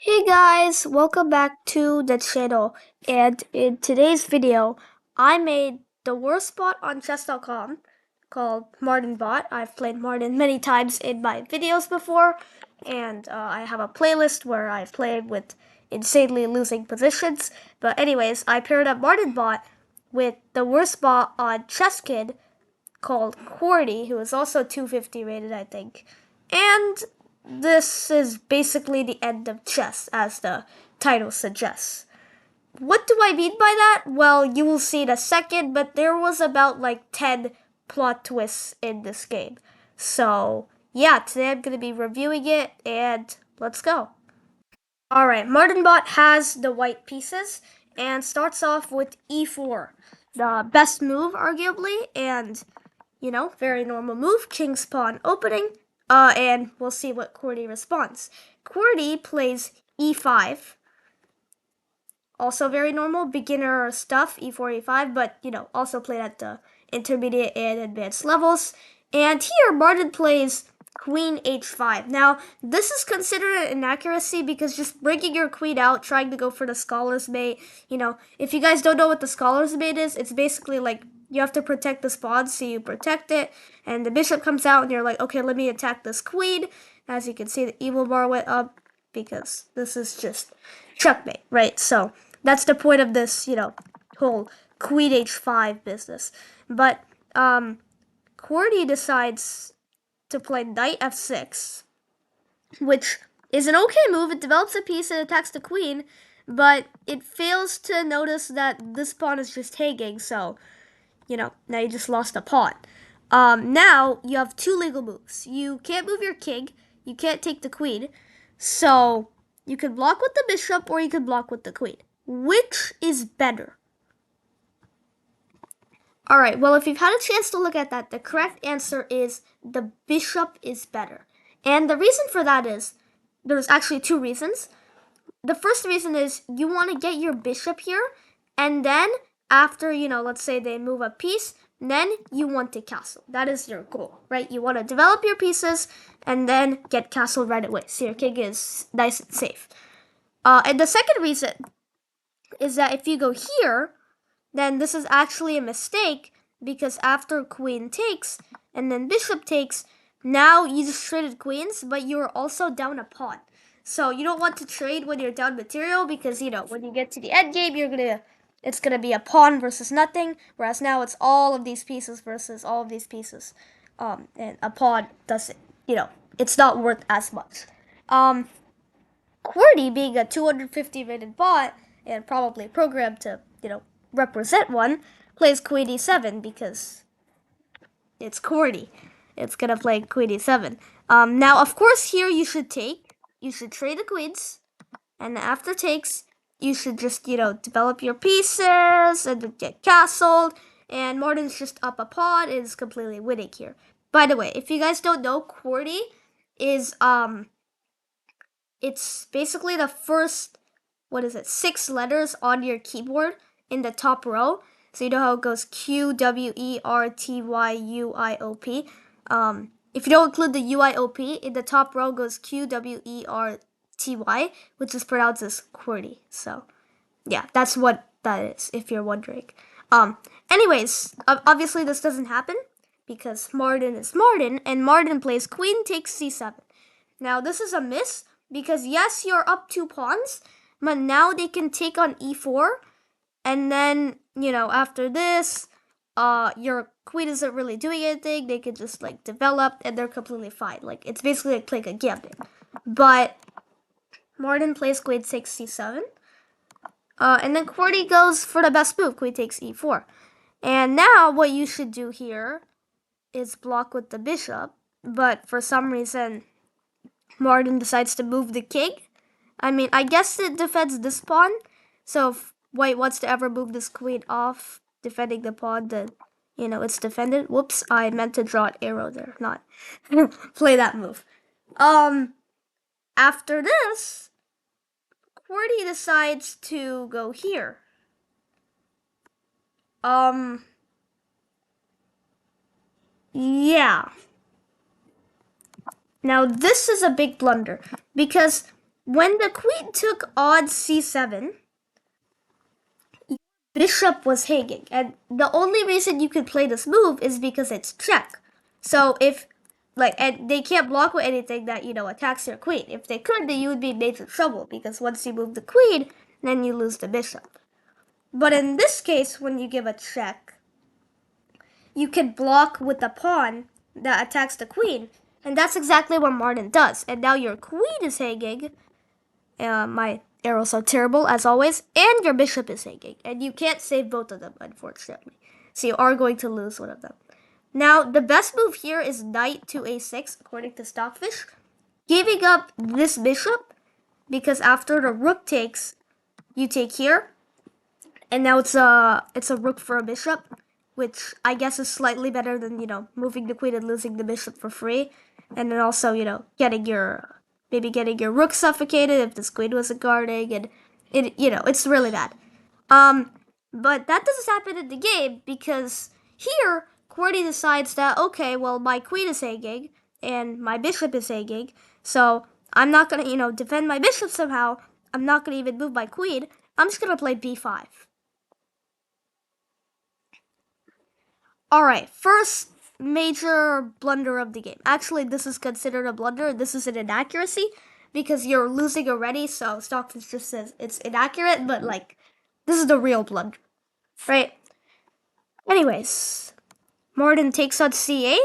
Hey guys, welcome back to the channel, and in today's video, I made the worst bot on chess.com called Martin Bot. I've played Martin many times in my videos before, and I have a playlist where I've played with insanely losing positions. But anyways, I paired up Martin Bot with the worst bot on Chess Kid called Qwerty, who is also 250 rated, I think. And this is basically the end of chess, as the title suggests. What do I mean by that? Well, you will see in a second, but there was about like 10 plot twists in this game. So, yeah, today I'm going to be reviewing it, and let's go. Alright, Martinbot has the white pieces and starts off with e4. The best move, arguably, and very normal move. King's pawn opening. And we'll see what Qwerty responds. Qwerty plays e5. Also very normal, beginner stuff, e4, e5, but also played at the intermediate and advanced levels. And here, Martin plays queen h5. Now, this is considered an inaccuracy because just breaking your queen out, trying to go for the scholar's mate, if you guys don't know what the scholar's mate is, it's basically like you have to protect this pawn, so you protect it, and the bishop comes out, and you're like, okay, let me attack this queen. As you can see, the evil bar went up because this is just checkmate, right? So that's the point of this, whole queen h5 business. But Qwerty decides to play knight f6, which is an okay move. It develops a piece and attacks the queen, but it fails to notice that this pawn is just hanging, so, now you just lost a pawn. Now you have two legal moves. You can't move your king, you can't take the queen, so you can block with the bishop or you can block with the queen. Which is better? Alright, well, if you've had a chance to look at that, the correct answer is the bishop is better. And the reason for that is, there's actually two reasons. The first reason is you want to get your bishop here, and then after, let's say they move a piece, then you want to castle. That is your goal, right? You want to develop your pieces and then get castle right away, so your king is nice and safe. And the second reason is that if you go here, then this is actually a mistake because after queen takes and then bishop takes, now you just traded queens, but you're also down a pawn. So you don't want to trade when you're down material because, when you get to the end game, it's gonna be a pawn versus nothing, whereas now it's all of these pieces versus all of these pieces. And a pawn doesn't, it's not worth as much. Qwerty, being a 250 rated bot and probably programmed to, represent one, plays queen e7 because it's Qwerty. It's gonna play queen e7. Now, of course, here you should trade the queens, and after takes, you should just, develop your pieces and get castled, and Martin's just up a pawn and is completely winning here. By the way, if you guys don't know, Qwerty is, it's basically the first, 6 letters on your keyboard in the top row. So you know how it goes QWERTYUIOP. If you don't include the UIOP, in the top row goes QWERTY, which is pronounced as QWERTY. So, yeah, that's what that is, if you're wondering. Anyways, obviously this doesn't happen because Martin is Martin, and Martin plays queen takes c7. Now, this is a miss because, yes, you're up 2 pawns, but now they can take on e4, and then, after this, your queen isn't really doing anything. They can just, develop, and they're completely fine. It's basically like playing a gambit. But Martin plays queen takes c7. And then Qwerty goes for the best move, queen takes e4. And now what you should do here is block with the bishop. But for some reason, Martin decides to move the king. I mean, I guess it defends this pawn. So if white wants to ever move this queen off, defending the pawn, then, it's defended. Whoops, I meant to draw an arrow there, not play that move. After this, Qwerty decides to go here. Yeah. Now, this is a big blunder because When the queen took on c7, bishop was hanging, and the only reason you could play this move is because it's check. So if and they can't block with anything that attacks your queen. If they could, then you would be in major trouble because once you move the queen, then you lose the bishop. But in this case, when you give a check, you can block with the pawn that attacks the queen, and that's exactly what Martin does. And now your queen is hanging. My arrows are terrible as always, and your bishop is hanging, and you can't save both of them, unfortunately. So you are going to lose one of them. Now, the best move here is knight to a6, according to Stockfish, giving up this bishop, because after the rook takes, you take here, and now it's a rook for a bishop, which I guess is slightly better than moving the queen and losing the bishop for free, and then also getting your rook suffocated if this queen wasn't guarding, and it's really bad. But that doesn't happen in the game because here Qwerty decides that okay, well my queen is hanging and my bishop is hanging, so I'm not gonna defend my bishop somehow. I'm not gonna even move my queen. I'm just gonna play b5. Alright, first major blunder of the game. Actually, this is considered a blunder. This is an inaccuracy because you're losing already, so Stockfish just says it's inaccurate, but this is the real blunder, right? Anyways, Martin takes on c8,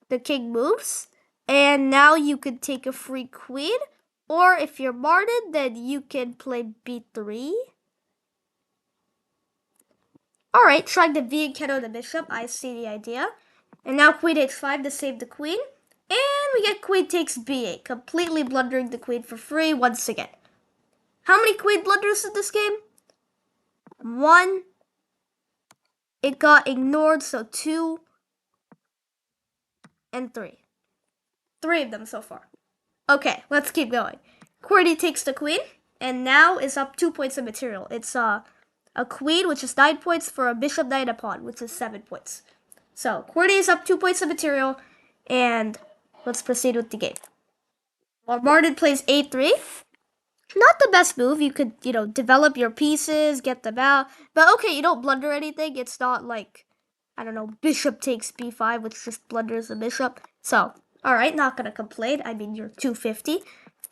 the king moves, and now you could take a free queen, or if you're Martin, then you can play b3. Alright, trying to V-Keto the bishop. I see the idea. And now queen h5 to save the queen. And we get queen takes b8, completely blundering the queen for free once again. How many queen blunders in this game? 1. It got ignored, so 2 and 3. 3 of them so far. Okay, let's keep going. Qwerty takes the queen, and now is up 2 points of material. It's a queen, which is 9 points, for a bishop, knight, a pawn, which is 7 points. So Qwerty is up 2 points of material, and let's proceed with the game. While Martin plays a3, not the best move. You could, develop your pieces, get them out, but okay, you don't blunder anything. It's not like, I don't know, bishop takes b5, which just blunders the bishop. So, alright, not gonna complain. I mean, you're 250.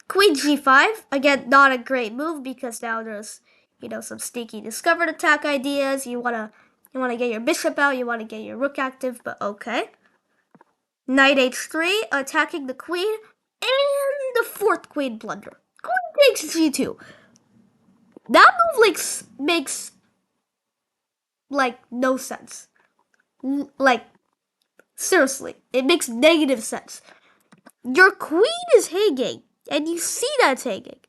Queen g5, again, not a great move because now there's some sneaky discovered attack ideas. You wanna get your bishop out, you wanna get your rook active, but okay. Knight h3, attacking the queen, and the fourth queen blunder. Queen takes g2. That move makes no sense. Seriously, it makes negative sense. Your queen is hanging, and you see that's hanging.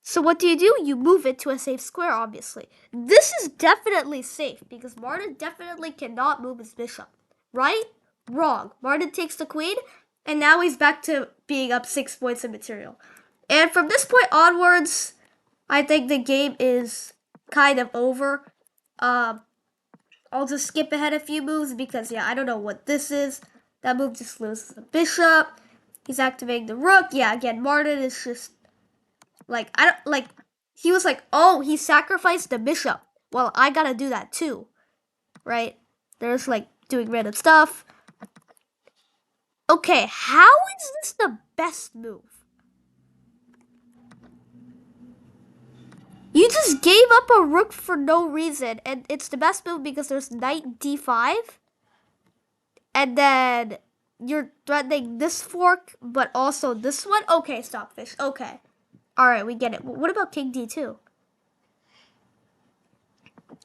So what do? You move it to a safe square, obviously. This is definitely safe because Martin definitely cannot move his bishop. Right? Wrong. Martin takes the queen, and now he's back to being up 6 points of material. And from this point onwards, I think the game is kind of over. I'll just skip ahead a few moves because, yeah, I don't know what this is. That move just loses the bishop. He's activating the rook. Yeah, again, Martin is just he was like, oh, he sacrificed the bishop. Well, I gotta do that too, right? There's doing random stuff. Okay, how is this the best move? You just gave up a rook for no reason, and it's the best move because there's knight d5, and then you're threatening this fork, but also this one. Okay, Stockfish. Okay. Alright, we get it. What about king d2?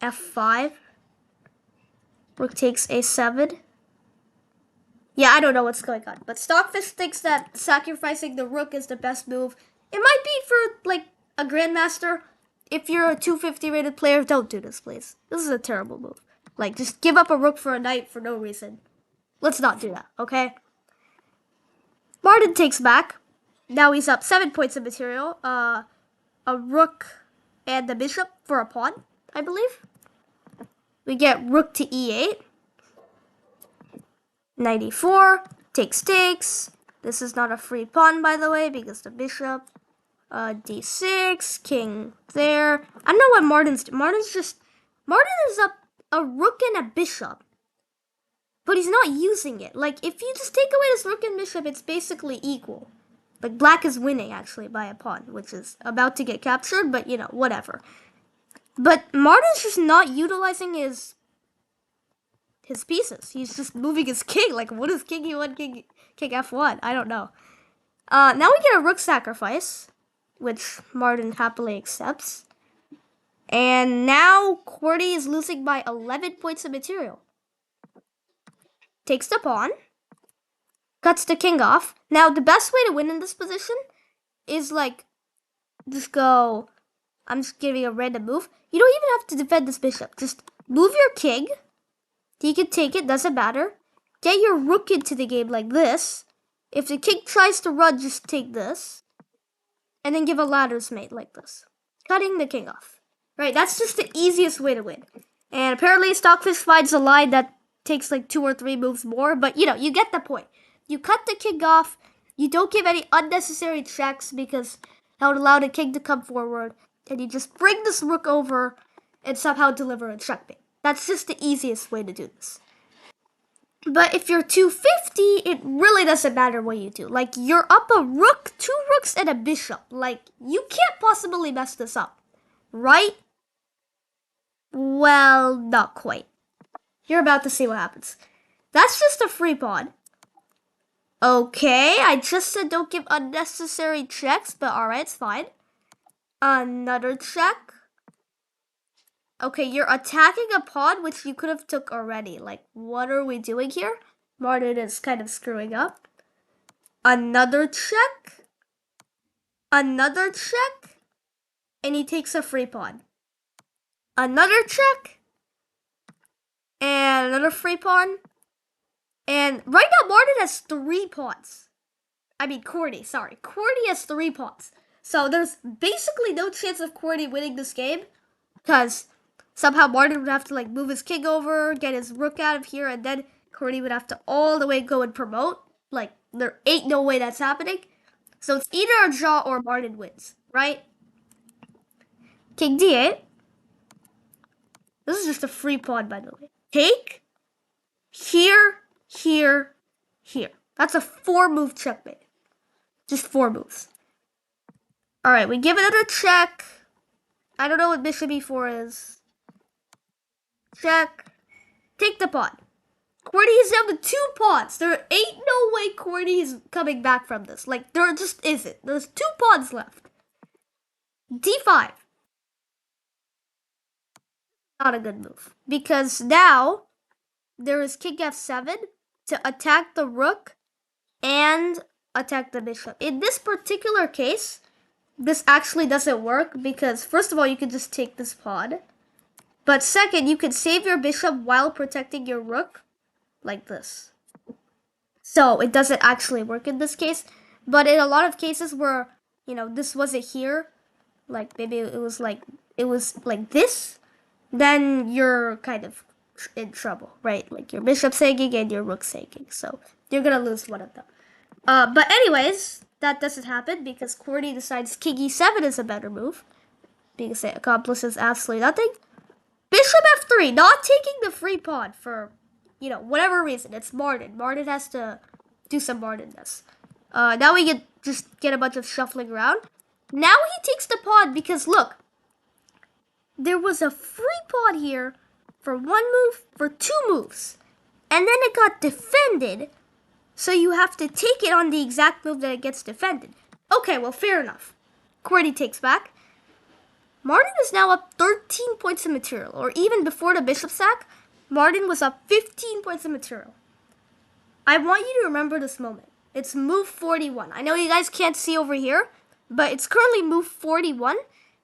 f5. Rook takes a7. Yeah, I don't know what's going on. But Stockfish thinks that sacrificing the rook is the best move. It might be for, a grandmaster. If you're a 250 rated player, don't do this, please. This is a terrible move. Just give up a rook for a knight for no reason. Let's not do that, okay? Martin takes back. Now he's up 7 points of material. A rook and the bishop for a pawn, I believe. We get rook to e8. Knight e4. Takes. This is not a free pawn, by the way, because the bishop. D6, king there. I don't know what Martin is up a rook and a bishop. But he's not using it. Like, if you just take away this rook and bishop, it's basically equal. Like, black is winning, actually, by a pawn, which is about to get captured, but, you know, whatever. But Martin's just not utilizing his pieces. He's just moving his king. Like, what is king e1, king f1? I don't know. Now we get a rook sacrifice, which Martin happily accepts. And now Qwerty is losing by 11 points of material. Takes the pawn. Cuts the king off. Now, the best way to win in this position is, like, just go... I'm just giving a random move. You don't even have to defend this bishop. Just move your king. He can take it, doesn't matter. Get your rook into the game like this. If the king tries to run, just take this. And then give a ladder's mate like this. Cutting the king off. Right, that's just the easiest way to win. And apparently Stockfish finds a line that takes like 2 or 3 moves more. But, you know, you get the point. You cut the king off. You don't give any unnecessary checks because that would allow the king to come forward. And you just bring this rook over and somehow deliver a checkmate. That's just the easiest way to do this. But if you're 250, it really doesn't matter what you do. Like, you're up a rook, 2 rooks, and a bishop. Like, you can't possibly mess this up. Right? Well, not quite. You're about to see what happens. That's just a free pawn. Okay, I just said don't give unnecessary checks, but alright, it's fine. Another check. Okay, you're attacking a pawn which you could have took already. Like, what are we doing here? Martin is kind of screwing up. Another check. Another check. And he takes a free pawn. Another check. And another free pawn. And right now, Martin has 3 pawns. I mean, Qwerty, sorry. Qwerty has 3 pawns. So there's basically no chance of Qwerty winning this game. Because somehow Martin would have to like move his king over, get his rook out of here, and then Qwerty would have to all the way go and promote. Like, there ain't no way that's happening. So it's either a draw or Martin wins, right? King d8. This is just a free pawn, by the way. Take. Here. Here. Here. That's a 4-move checkmate. Just 4 moves. Alright, we give another check. I don't know what bishop e4 is. Check. Take the pawn. Qwerty is down to 2 pawns. There ain't no way Qwerty is coming back from this. Like, there just isn't. There's 2 pawns left. d5. Not a good move. Because now, there is king f7 to attack the rook and attack the bishop. In this particular case, this actually doesn't work because, first of all, you can just take this pawn. But second, you can save your bishop while protecting your rook, like this. So it doesn't actually work in this case. But in a lot of cases where, you know, this wasn't here, like maybe it was like this, then you're kind of in trouble, right? Like your bishop's hanging and your rook's hanging. So you're gonna lose one of them. But anyways, that doesn't happen because Qwerty decides king e7 is a better move because it accomplishes absolutely nothing. Bishop f3, not taking the free pawn for, you know, whatever reason. It's Martin. Martin has to do some Martinness. Now we just get a bunch of shuffling around. Now he takes the pawn because, look, there was a free pawn here for 1 move, for 2 moves. And then it got defended, so you have to take it on the exact move that it gets defended. Okay, well, fair enough. Qwerty takes back. Martin is now up 13 points of material, or even before the bishop sack, Martin was up 15 points of material. I want you to remember this moment. It's move 41. I know you guys can't see over here, but it's currently move 41,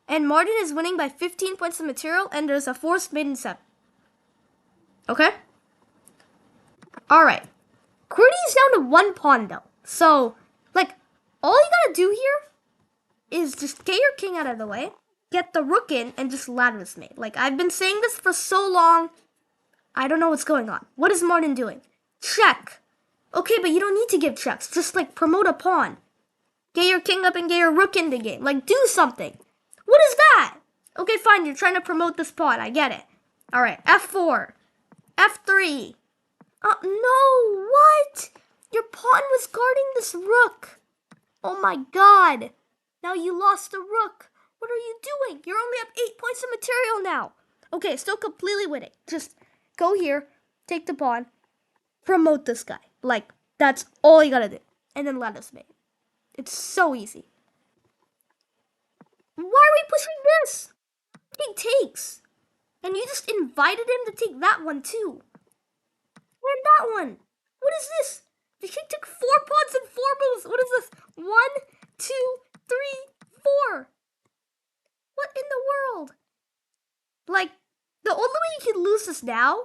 and Martin is winning by 15 points of material, and there's a forced maiden 7. Okay? Alright. Qwerty is down to 1 pawn, though. So, like, all you gotta do here is just get your king out of the way, get the rook in, and just ladder's mate. Like, I've been saying this for so long, I don't know what's going on. What is Martin doing? Check. Okay, but you don't need to give checks. Just, like, promote a pawn. Get your king up and get your rook in the game. Like, do something. What is that? Okay, fine. You're trying to promote this pawn. I get it. All right. F4. F3. No. What? Your pawn was guarding this rook. Oh my god. Now you lost the rook. What are you doing? You're only up 8 points of material now. Okay, still completely winning. Just go here, take the pawn, promote this guy. Like, that's all you gotta do. And then let us mate. It's so easy. Why are we pushing this? He takes. And you just invited him to take that one too. And that one. What is this? The king took 4 pawns and 4 moves. What is this? 1, 2, 3, 4. What in the world? Like, the only way you can lose this now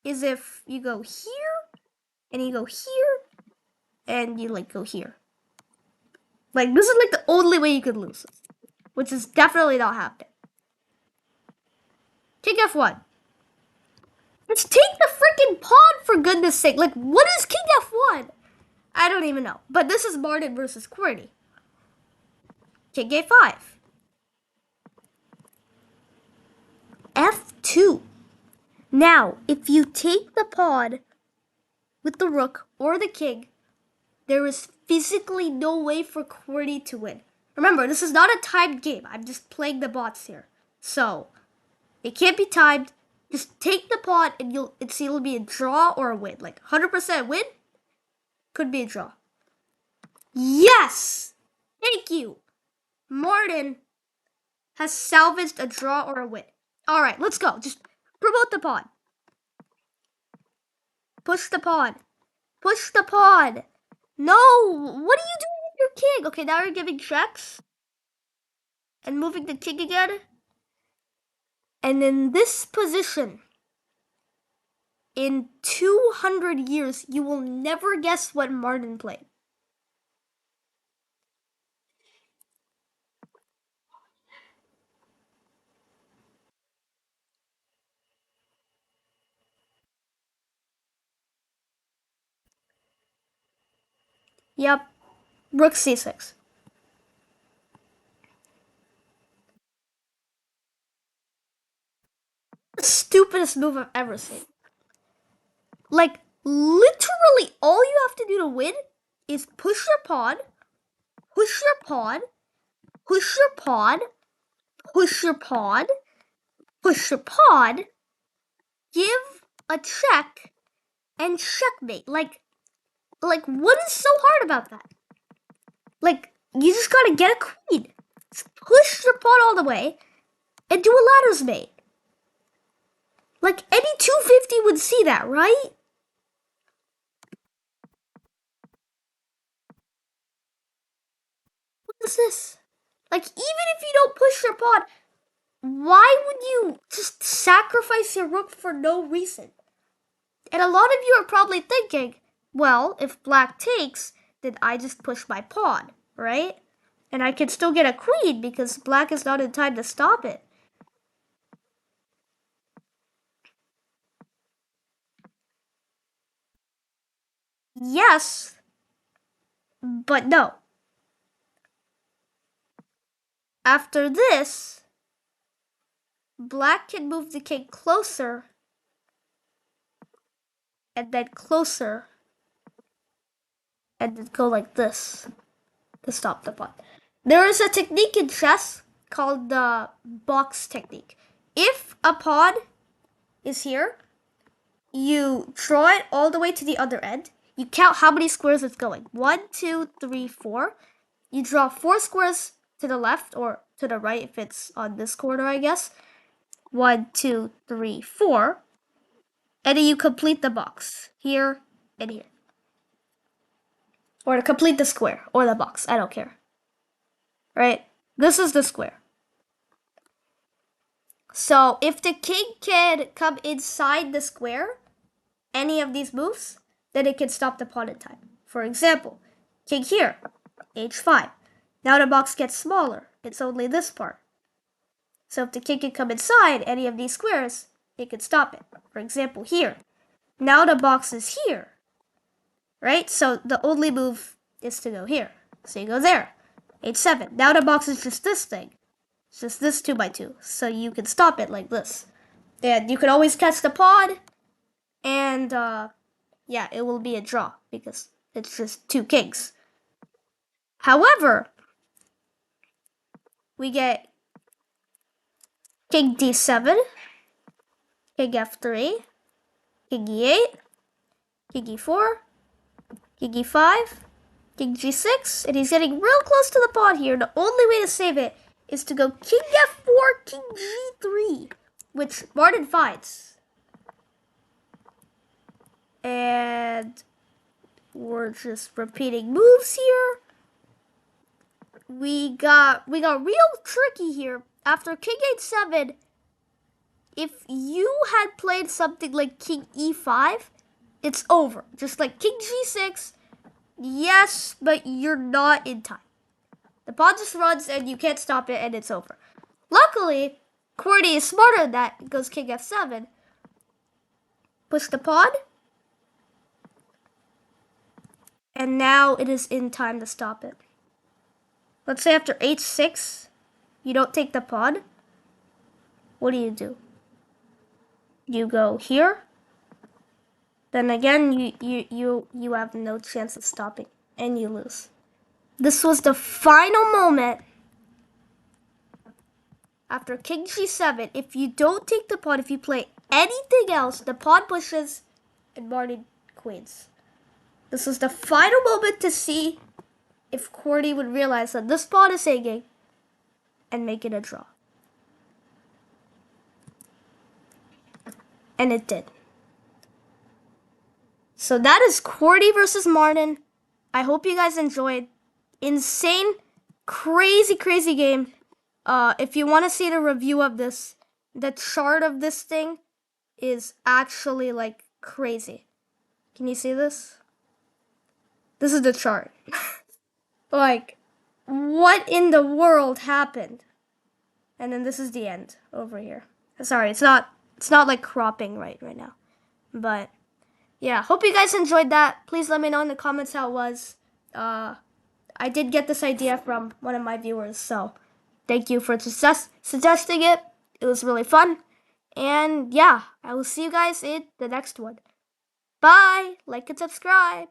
is if you go here, and you go here, and you like go here. Like, this is like the only way you could lose this, which is definitely not happening. King F1. Let's take the freaking pawn, for goodness sake. Like, what is King F1? I don't even know. But this is Martin versus Qwerty. King A5. F2. Now, if you take the pawn with the rook or the king, there is physically no way for Qwerty to win. Remember, this is not a timed game. I'm just playing the bots here. So, it can't be timed. Just take the pawn and it's either be a draw or a win. Like 100% win, could be a draw. Yes! Thank you. Martin has salvaged a draw or a win. All right, let's go. Just promote the pawn. Push the pawn. Push the pawn. No! What are you doing with your king? Okay, now you're giving checks. And moving the king again. And in this position, in 200 years, you will never guess what Martin played. Yep, rook c6. The stupidest move I've ever seen. Like, literally all you have to do to win is push your pawn, push your pawn, push your pawn, push your pawn, push your pawn, give a check, and checkmate. Like what is so hard about that? Like, you just gotta get a queen. Just push your pawn all the way and do a ladder's mate. Like, any 250 would see that, right? What is this? Like, even if you don't push your pawn, why would you just sacrifice your rook for no reason? And a lot of you are probably thinking, well, if black takes, then I just push my pawn, right? And I can still get a queen because black is not in time to stop it. Yes, but no. After this, black can move the king closer and then closer and then go like this to stop the pawn. There is a technique in chess called the box technique. If a pawn is here, you draw it all the way to the other end. You count how many squares it's going. 1, 2, 3, 4. You draw 4 squares to the left or to the right if it's on this corner, I guess. 1, 2, 3, 4. And then you complete the box. Here and here. Or to complete the square or the box. I don't care. Right? This is the square. So if the king can come inside the square, any of these moves, then it can stop the pawn in time. For example, king here, h5. Now the box gets smaller. It's only this part. So if the king can come inside any of these squares, it can stop it. For example, here. Now the box is here. Right? So the only move is to go here. So you go there. H7. Now the box is just this thing. It's just this 2x2. So you can stop it like this. And you can always catch the pod. And yeah, it will be a draw because it's just 2 kings. However, we get king d7, king f3, king e8, king e4, king e5, king g6, and he's getting real close to the pawn here. The only way to save it is to go king f4, king g3, which Martin finds. And we're just repeating moves here. We got real tricky here. After king h7, if you had played something like king e5, it's over. Just like king g6, yes, but you're not in time. The pawn just runs and you can't stop it and it's over. Luckily, Qwerty is smarter than that. It goes king f7. Push the pawn. And now it is in time to stop it. Let's say after h6, you don't take the pawn. What do? You go here. Then again, you have no chance of stopping and you lose. This was the final moment. After king g7, if you don't take the pawn, if you play anything else, the pawn pushes and Martin queens. This was the final moment to see if Qwerty would realize that this pawn is hanging and make it a draw. And it did. So that is Qwerty versus Martin. I hope you guys enjoyed. Insane, crazy game. If you want to see the review of this, the chart of this thing is actually like crazy. Can you see this? This is the chart. Like, what in the world happened? And then this is the end over here. Sorry, it's not like cropping right now. But yeah, hope you guys enjoyed that. Please let me know in the comments how it was. I did get this idea from one of my viewers, so thank you for suggesting it. It was really fun. And yeah, I will see you guys in the next one. Bye! Like and subscribe!